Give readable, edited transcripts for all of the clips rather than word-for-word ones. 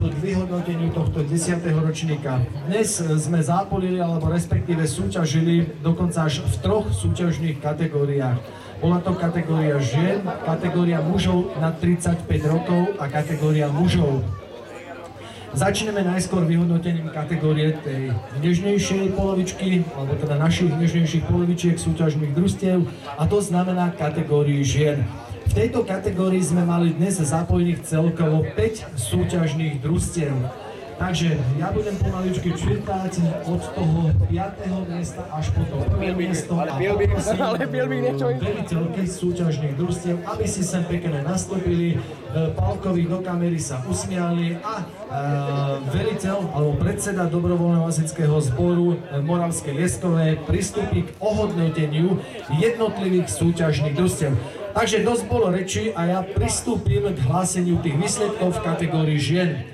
k vyhodnoteniu tohto 10. ročníka. Dnes sme zápolili, alebo respektíve súťažili dokonca až v 3 súťažných kategóriách. Bola to kategória žien, kategória mužov nad 35 rokov a kategória mužov. Začneme najskôr vyhodnotením kategórie tej nežnejšej polovičky, alebo teda našich nežnejších polovičiek súťažných družstiev, a to znamená kategórii žien. V tejto kategórii sme mali dnes zapojených celkovo 5 súťažných družstiev. Takže ja budem pomaličky čítať od toho 5. miesta až po to 1. miesto a poprosím veliteľky súťažných družstiev, aby si sem pekne nastúpili, Pálkovi do kamery sa usmiali a veliteľ alebo predseda dobrovoľného hasičského zboru Moravskej Lieskovej pristúpi k ohodnoteniu jednotlivých súťažných družstiev. Takže dosť bolo reči a ja pristúpim k hláseniu tých výsledkov v kategórii žien.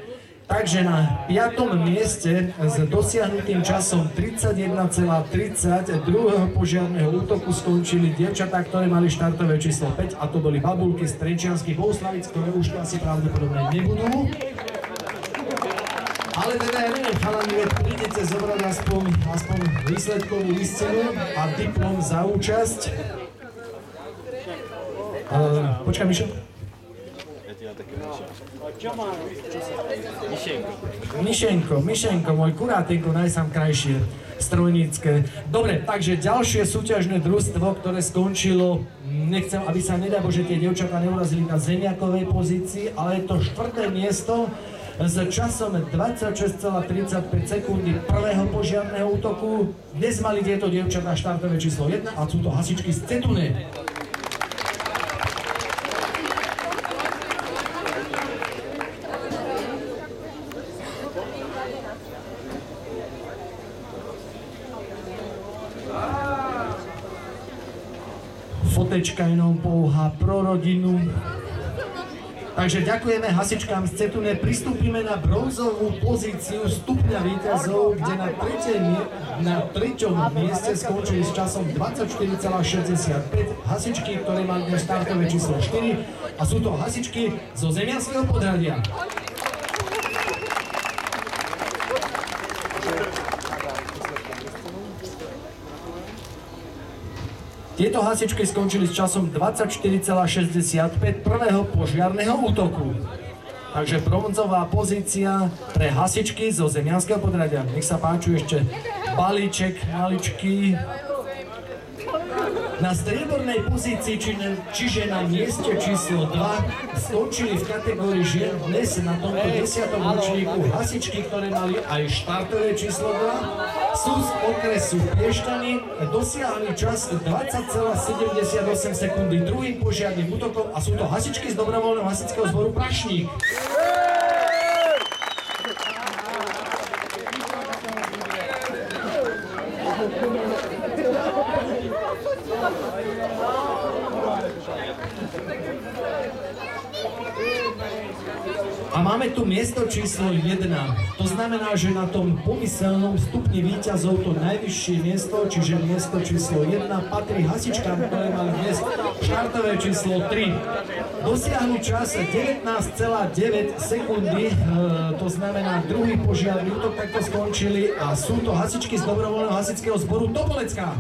Takže na 5. mieste s dosiahnutým časom 31,30 druhého požiarneho útoku skončili dievčatá, ktoré mali štartové číslo 5, a to boli babulky z Trenčianskych Bohuslavic, ktoré už asi pravdepodobne nebudú. Ale teda ja neviem, chalani, veď prídete zobrať aspoň výsledkovú listinu a diplom za účasť. Počkaj, Mišo. Mišenko, môj kurátenko, najsám krajšie, strojnícke. Dobre, takže ďalšie súťažné družstvo, ktoré skončilo, nechcem, aby sa, nedá Bože, tie dievčatá neurazili na zemiakovej pozícii, ale je to 4. miesto s časom 26,35 sekundy prvého požiarneho útoku. Dnes mali tieto dievčatá štartové číslo 1 a sú to hasičky z Cetuné. Fotečka jenom pouhá pro rodinu. Takže ďakujeme hasičkám z Cetuné. Pristúpime na bronzovú pozíciu stupňa víťazov, kde na 3. mieste skončili s časom 24,65 hasičky, ktoré mali dnes štartové číslo 4, a sú to hasičky zo Zemianského Podhradia. Tieto hasičky skončili s časom 24,65 prvého požiarneho útoku. Takže bronzová pozícia pre hasičky zo Zemianského Podhradia. Nech sa páči ešte balíček maličký. Na striebornej pozícii, čiže na mieste číslo 2, skončili v kategórii žien dnes na tomto 10. ročníku hasičky, ktoré mali aj štartové číslo 2, sú z okresu Piešťany, dosiahli čas 20,78 sekundy druhým požiarnym útokom a sú to hasičky z dobrovoľného hasičského zboru Prašník. A máme tu miesto číslo 1. To znamená, že na tom pomyselnom stupni víťazov to najvyššie miesto, čiže miesto číslo 1, patrí hasičkám, ktoré mali dnes štartové číslo 3. Dosiahli čas 19,9 sekundy, to znamená druhý požiarny útok, takto skončili, a sú to hasičky z dobrovoľného hasičského zboru Topolecká.